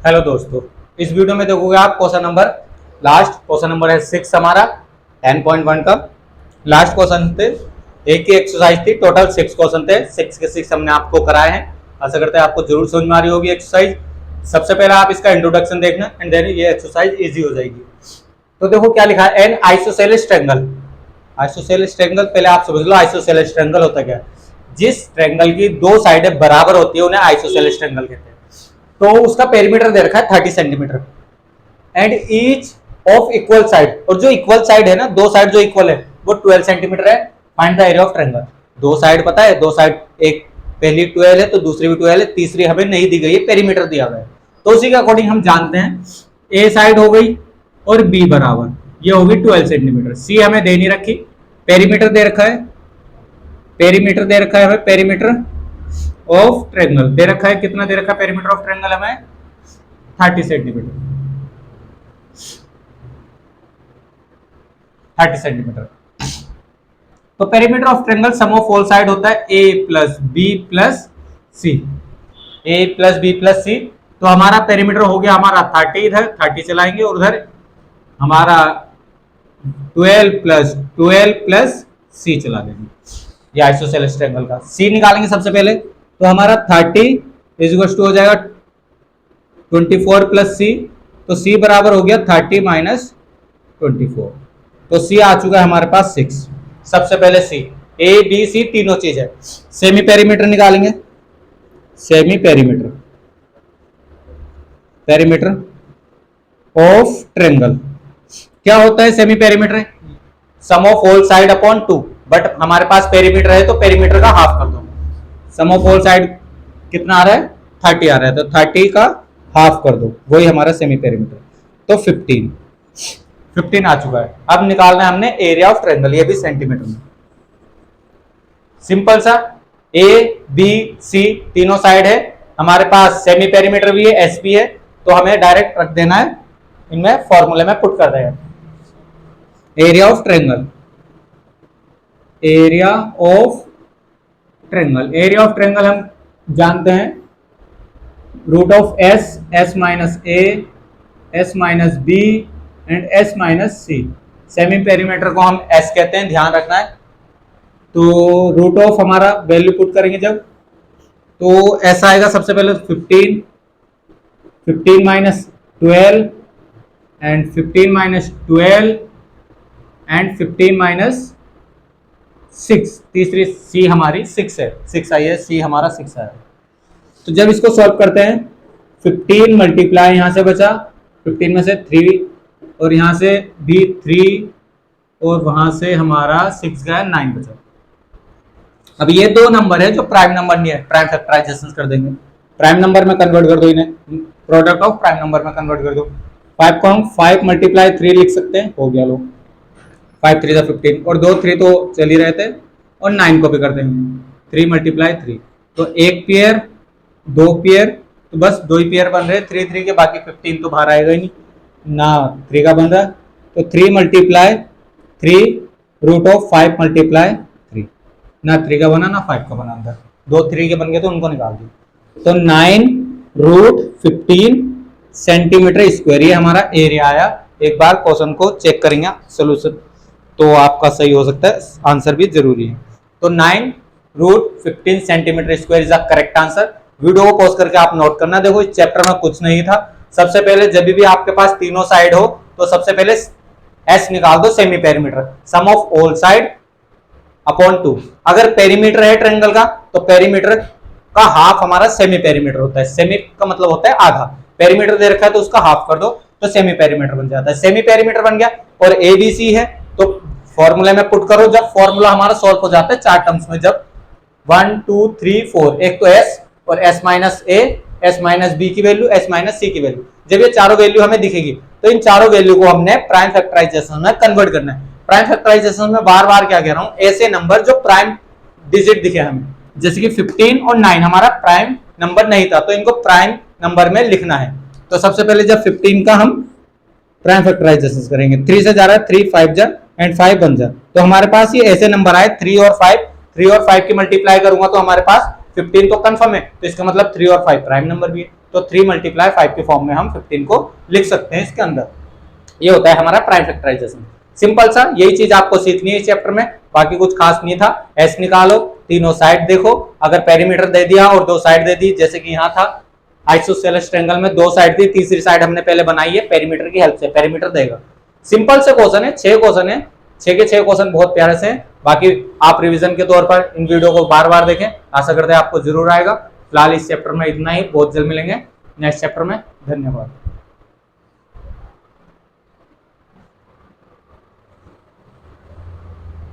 Hello दोस्तों, इस video में देखोगे आप क्वेश्चन नंबर क्वेश्चन नंबर है 6 हमारा 10.1 का लास्ट क्वेश्चन थे। एक ही एक्सरसाइज थी, टोटल 6 क्वेश्चन थे। 6 के 6 हमने आपको कराए हैं। आशा करते हैं आपको जरूर समझ में आ रही होगी एक्सरसाइज। सबसे पहले आप इसका इंट्रोडक्शन देखना एंड देन ये एक्सरसाइज इजी हो जाएगी। तो देखो क्या लिखा है, N isosceles triangle. Isosceles triangle पहले आप समझ लो आइसोसेलेस ट्रायंगल होता क्या है। जिस ट्रायंगल की दो साइडें बराबर होती है उन्हें आइसोसेलेस ट्रायंगल कहते हैं। तो उसका पेरीमीटर दे रखा है 30 centimetre and each of equal side, और जो इक्वल साइड है ना, दो साइड जो इक्वल है वो 12 सेंटीमीटर है। Find the area of triangle. दो साइड पता है, दो साइड, एक पहली 12 है तो दूसरी भी 12 है, तीसरी हमें नहीं दी गई है, पेरीमीटर दिया गया है। तो उसी के अकॉर्डिंग हम जानते हैं ए साइड हो गई और बी बराबर ये होगी 12 सेंटीमीटर। सी हमें दे नहीं रखी, पेरीमीटर दे रखा है, पेरीमीटर दे रखा है हमें, पेरीमीटर ऑफ ट्रायंगल दे रखा है। कितना दे रखा है पेरीमीटर ऑफ ट्रायंगल हमें? 30 सेंटीमीटर। 30 सेंटीमीटर। तो perimeter of triangle sum of all side होता है A plus B plus C. A plus B plus C. तो हमारा पेरीमीटर हो गया हमारा 30, इधर 30 चलाएंगे और उधर हमारा 12 प्लस सी चला देंगे। ये आइसोसेलेस ट्रायंगल का सी निकालेंगे सबसे पहले। तो हमारा 30 इज टू हो जाएगा 24 प्लस सी। तो सी बराबर हो गया 30 माइनस 24। तो सी आ चुका है हमारे पास 6। सबसे पहले सी, ए बी सी तीनों चीज है। सेमी पेरीमीटर निकालेंगे। Semi perimeter, perimeter of triangle क्या होता है? Semi perimeter sum of whole side upon 2, but हमारे पास पेरीमीटर है तो पेरीमीटर का हाफ कर दो। सम ऑफ होल साइड कितना आ रहा है? 30 आ रहा है, तो 30 का हाफ कर दो, वही हमारा सेमी पेरीमीटर। तो 15 आ चुका है। अब निकालना है हमने एरिया ऑफ ट्रायंगल, ये भी सेंटीमीटर में। सिंपल सा, ए बी सी तीनों साइड है हमारे पास, सेमी पेरीमीटर भी है, एस भी है, तो हमें डायरेक्ट रख देना है, इनमें फॉर्मूले में पुट कर देगा। Area of triangle, area of triangle, area of triangle हम जानते हैं root of S, S minus A, S minus B and S minus C. Semi perimeter को हम एस कहते हैं, ध्यान रखना है। तो रूट ऑफ हमारा वैल्यू पुट करेंगे जब, तो ऐसा आएगा सबसे पहले 15 minus 12 and 15 minus 12 and 15 minus 6। तीसरी सी हमारी 6 है, 6 आई है, सी हमारा 6 आया। तो जब इसको सॉल्व करते हैं 15 मल्टीप्लाई यहां से बचा 15 में से 3 और यहां से भी 3 और वहां से हमारा 6 गया, 9 बचा। अब ये दो नंबर है जो प्राइम नंबर नहीं है, प्राइम फैक्टराइजेशन कर देंगे, प्राइम नंबर में कन्वर्ट कर दो इन्हें, प्रोडक्ट ऑफ प्राइम नंबर में कन्वर्ट कर दो। 5 को हम 5 मल्टीप्लाई 3 लिख सकते हैं, हो गया लो 5 3 15 और 2 3 तो चल ही रहे थे, और 9 को भी कर देंगे 3 मल्टीप्लाई 3। तो एक पेयर, दो पेयर, तो बस 2 ही पेयर बन रहे, 3 3 के, बाकी 15 तो बाहर आएगा ही नहीं ना, 3 का बन रहा। तो 3 मल्टीप्लाई 3 रूट ऑफ 5 मल्टीप्लाई 3, ना 3 का बना ना 5 का बना, अंदर 2 3 के बन गए तो उनको निकाल दिए। तो 9 रूट 15 सेंटीमीटर स्क्वायर ये हमारा एरिया आया। एक बार क्वेश्चन को चेक करेंगे सोल्यूशन तो आपका सही हो सकता है, आंसर भी जरूरी है। तो 9 root 15 centimetre square is the correct answer. Video को पॉज करके आप नोट करना। देखो इस चैप्टर में कुछ नहीं था। सबसे पहले जब भी आपके पास तीनों साइड हो तो सबसे पहले एस निकाल दो, semi perimeter, sum of all side upon 2। अगर पेरीमीटर है ट्रायंगल का तो पेरीमीटर का हाफ हमारा सेमी पेरीमीटर होता है। सेमी का मतलब होता है आधा, पेरीमीटर दे रखा है तो उसका हाफ कर दो तो सेमी पेरीमीटर बन जाता है। सेमी पेरीमीटर बन गया और ए बी सी है तो फॉर्मूले में पुट करो। जब फॉर्मूला हमारा सॉल्व हो जाता है 4 टर्म्स में, जब 1 2 3 4, एक तो एस और S minus A, S minus B की वैल्यू, एस माइनस सी की वैल्यू, जब ये चारों वैल्यू हमें दिखेगी तो इन चारों वैल्यू को हमने प्राइम फैक्टराइजेशन में कन्वर्ट करना है। प्राइम फैक्टराइजेशन में बार बार क्या कह रहा हूं, ऐसे नंबर जो प्राइम डिजिट दिखे हमें, जैसे कि 15 और 9 हमारा प्राइम नंबर नहीं था तो इनको प्राइम नंबर में लिखना है। तो सबसे पहले जब 15 का हम प्राइम फैक्टराइजेशन करेंगे, 3 से जा रहा है 3 5 जा एंड 5 बन जा, तो हमारे पास ये ऐसे नंबर आए 3 और 5, 3 और 5 की मल्टीप्लाई करूंगा तो हमारे पास 15 तो कंफर्म है, तो इसका मतलब 3 और 5 प्राइम नंबर भी है। तो 3 मल्टीप्लाई 5 के फॉर्म में हम 15 को लिख सकते हैं इसके अंदर। ये होता है हमारा प्राइम फैक्टराइजेशन। सिंपल सा यही चीज आपको सीखनी है इस चैप्टर में, बाकी कुछ खास नहीं था। एस निकालो, तीनों साइड देखो, अगर पेरीमीटर दे दिया और 2 साइड दे दी, जैसे कि यहाँ था आइसोसेलेस ट्रायंगल में 2 साइड दी, तीसरी साइड हमने पहले बनाई है पेरीमीटर की हेल्प से, पेरीमीटर देगा। सिंपल से क्वेश्चन है, 6 क्वेश्चन है, 6 के 6 क्वेश्चन बहुत प्यारे से हैं। बाकी आप रिवीजन के तौर पर इन वीडियो को बार बार देखें, आशा करते हैं आपको जरूर आएगा। फिलहाल इस चैप्टर में इतना ही, बहुत जल्द मिलेंगे नेक्स्ट चैप्टर में। धन्यवाद।